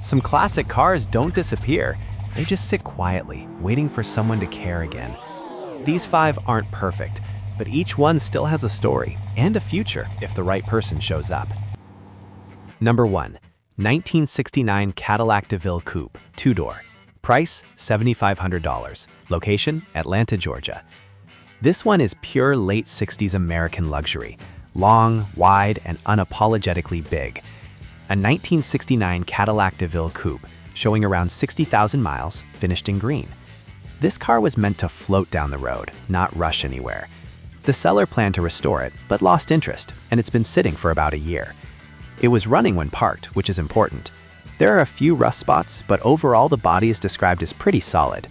Some classic cars don't disappear, they just sit quietly, waiting for someone to care again. These 5 aren't perfect, but each one still has a story and a future if the right person shows up. Number 1. 1969 Cadillac DeVille Coupe, 2-door. Price, $7,500. Location, Atlanta, Georgia. This one is pure late 60s American luxury. Long, wide, and unapologetically big. A 1969 Cadillac DeVille Coupe, showing around 60,000 miles, finished in green. This car was meant to float down the road, not rush anywhere. The seller planned to restore it, but lost interest, and it's been sitting for about a year. It was running when parked, which is important. There are a few rust spots, but overall the body is described as pretty solid.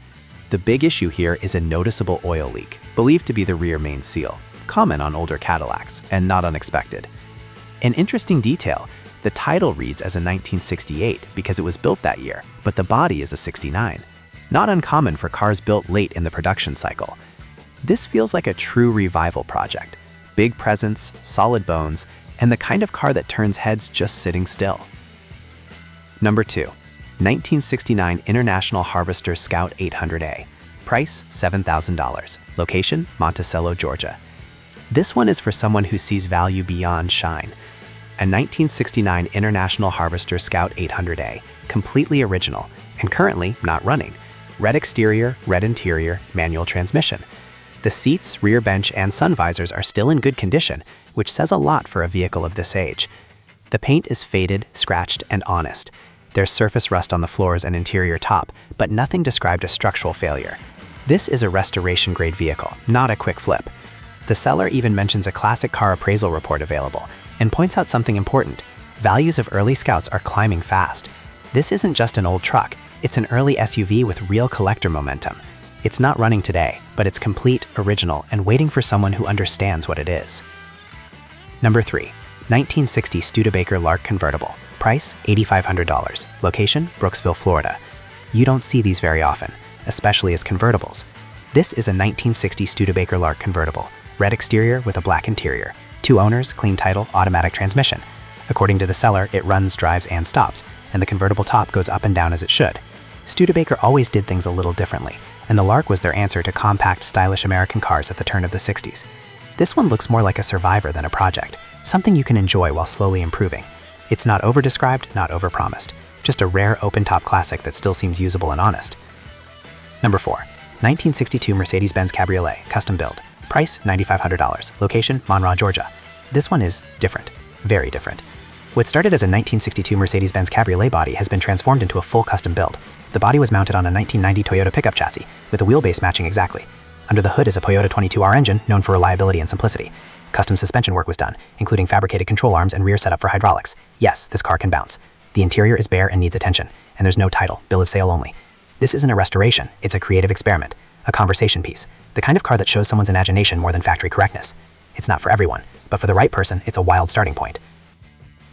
The big issue here is a noticeable oil leak, believed to be the rear main seal, common on older Cadillacs, and not unexpected. An interesting detail, the title reads as a 1968 because it was built that year, but the body is a 69. Not uncommon for cars built late in the production cycle. This feels like a true revival project. Big presence, solid bones, and the kind of car that turns heads just sitting still. Number 2. 1969 International Harvester Scout 800A. Price, $7,000. Location, Monticello, Georgia. This one is for someone who sees value beyond shine. A 1969 International Harvester Scout 800A, completely original, and currently not running. Red exterior, red interior, manual transmission. The seats, rear bench, and sun visors are still in good condition, which says a lot for a vehicle of this age. The paint is faded, scratched, and honest. There's surface rust on the floors and interior top, but nothing described as structural failure. This is a restoration-grade vehicle, not a quick flip. The seller even mentions a classic car appraisal report available, and points out something important. Values of early Scouts are climbing fast. This isn't just an old truck, it's an early SUV with real collector momentum. It's not running today, but it's complete, original, and waiting for someone who understands what it is. Number 3. 1960 Studebaker Lark Convertible. Price, $8,500. Location, Brooksville, Florida. You don't see these very often, especially as convertibles. This is a 1960 Studebaker Lark Convertible. Red exterior with a black interior. 2 owners, clean title, automatic transmission. According to the seller, it runs, drives, and stops, and the convertible top goes up and down as it should. Studebaker always did things a little differently, and the Lark was their answer to compact, stylish American cars at the turn of the 60s. This one looks more like a survivor than a project, something you can enjoy while slowly improving. It's not over-described, not over-promised, just a rare open-top classic that still seems usable and honest. Number 4. 1962 Mercedes-Benz Cabriolet, custom build. Price, $9,500. Location, Monroe, Georgia. This one is different, very different. What started as a 1962 Mercedes-Benz Cabriolet body has been transformed into a full custom build. The body was mounted on a 1990 Toyota pickup chassis, with the wheelbase matching exactly. Under the hood is a Toyota 22R engine, known for reliability and simplicity. Custom suspension work was done, including fabricated control arms and rear setup for hydraulics. Yes, this car can bounce. The interior is bare and needs attention, and there's no title, bill of sale only. This isn't a restoration, it's a creative experiment, a conversation piece, the kind of car that shows someone's imagination more than factory correctness. It's not for everyone, but for the right person, it's a wild starting point.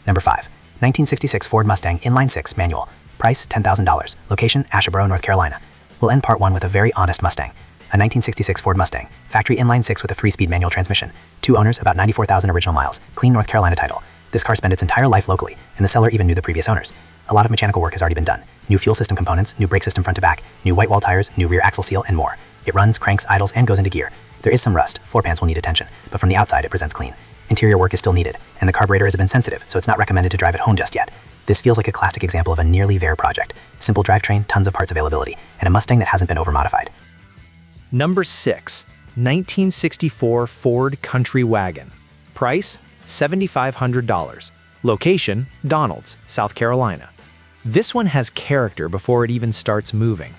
Number 5. 1966 Ford Mustang Inline 6 manual. Price, $10,000. Location, Asheboro, North Carolina. We'll end part 1 with a very honest Mustang. A 1966 Ford Mustang, factory inline 6 with a 3-speed manual transmission. 2 owners, about 94,000 original miles. Clean North Carolina title. This car spent its entire life locally, and the seller even knew the previous owners. A lot of mechanical work has already been done. New fuel system components, new brake system front to back, new white wall tires, new rear axle seal, and more. It runs, cranks, idles, and goes into gear. There is some rust, floor pans will need attention, but from the outside it presents clean. Interior work is still needed, and the carburetor has been sensitive, so it's not recommended to drive it home just yet. This feels like a classic example of a nearly bare project. Simple drivetrain, tons of parts availability, and a Mustang that hasn't been over-modified. Number 6. 1964 Ford Country Wagon. Price, $7,500. Location, Donalds, South Carolina. This one has character before it even starts moving.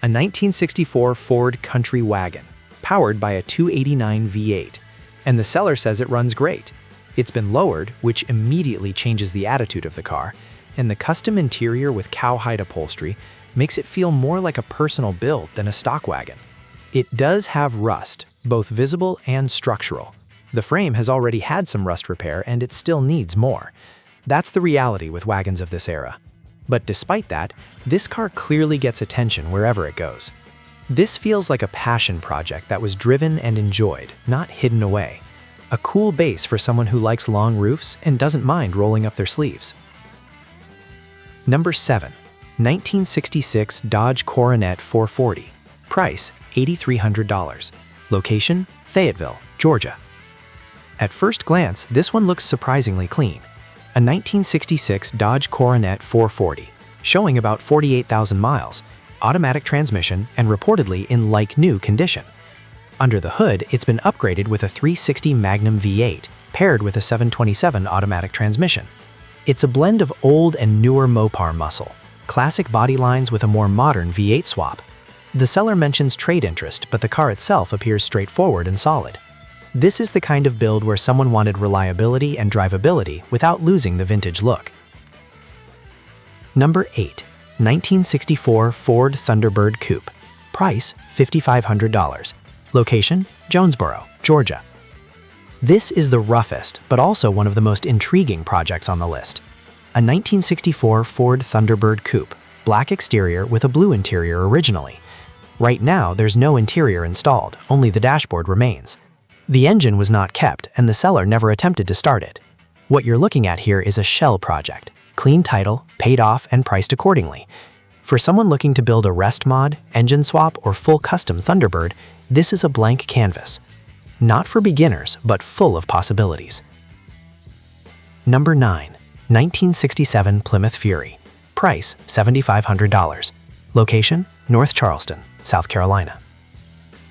A 1964 Ford Country Wagon, powered by a 289 V8. And the seller says it runs great. It's been lowered, which immediately changes the attitude of the car, and the custom interior with cowhide upholstery makes it feel more like a personal build than a stock wagon. It does have rust, both visible and structural. The frame has already had some rust repair and it still needs more. That's the reality with wagons of this era. But despite that, this car clearly gets attention wherever it goes. This feels like a passion project that was driven and enjoyed, not hidden away. A cool base for someone who likes long roofs and doesn't mind rolling up their sleeves. Number 7. 1966 Dodge Coronet 440. Price, $8,300. Location, Fayetteville, Georgia. At first glance, this one looks surprisingly clean. A 1966 Dodge Coronet 440, showing about 48,000 miles, automatic transmission, and reportedly in like-new condition. Under the hood, it's been upgraded with a 360 Magnum V8, paired with a 727 automatic transmission. It's a blend of old and newer Mopar muscle, classic body lines with a more modern V8 swap. The seller mentions trade interest, but the car itself appears straightforward and solid. This is the kind of build where someone wanted reliability and drivability without losing the vintage look. Number 8. 1964 Ford Thunderbird Coupe. Price, $5,500. Location, Jonesboro, Georgia. This is the roughest, but also one of the most intriguing projects on the list. A 1964 Ford Thunderbird Coupe, black exterior with a blue interior originally. Right now, there's no interior installed, only the dashboard remains. The engine was not kept, and the seller never attempted to start it. What you're looking at here is a shell project, clean title, paid off, and priced accordingly. For someone looking to build a rest mod, engine swap, or full custom Thunderbird, this is a blank canvas. Not for beginners, but full of possibilities. Number 9. 1967 Plymouth Fury. Price, $7,500. Location, North Charleston, South Carolina.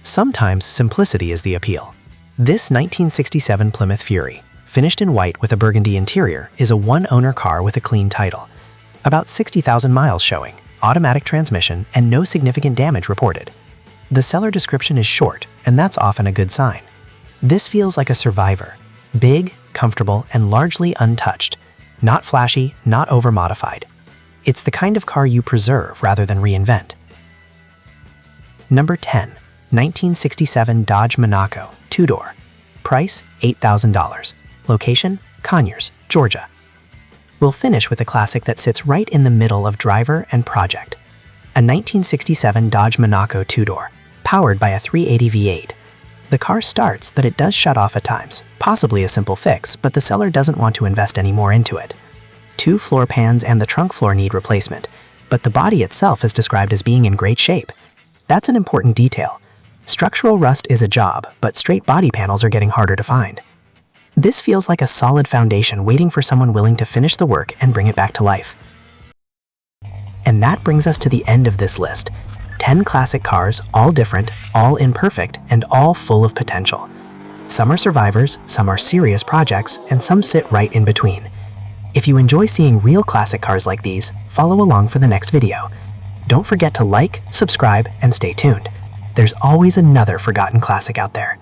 Sometimes simplicity is the appeal. This 1967 Plymouth Fury, finished in white with a burgundy interior, is a one-owner car with a clean title. About 60,000 miles showing, automatic transmission, and no significant damage reported. The seller description is short, and that's often a good sign. This feels like a survivor. Big, comfortable, and largely untouched. Not flashy, not over-modified. It's the kind of car you preserve rather than reinvent. Number 10. 1967 Dodge Monaco, two-door. Price, $8,000. Location, Conyers, Georgia. We'll finish with a classic that sits right in the middle of driver and project. A 1967 Dodge Monaco two-door, powered by a 380 V8. The car starts, but it does shut off at times, possibly a simple fix, but the seller doesn't want to invest any more into it. 2 floor pans and the trunk floor need replacement, but the body itself is described as being in great shape. That's an important detail. Structural rust is a job, but straight body panels are getting harder to find. This feels like a solid foundation waiting for someone willing to finish the work and bring it back to life. And that brings us to the end of this list. 10 classic cars, all different, all imperfect, and all full of potential. Some are survivors, some are serious projects, and some sit right in between. If you enjoy seeing real classic cars like these, follow along for the next video. Don't forget to like, subscribe, and stay tuned. There's always another forgotten classic out there.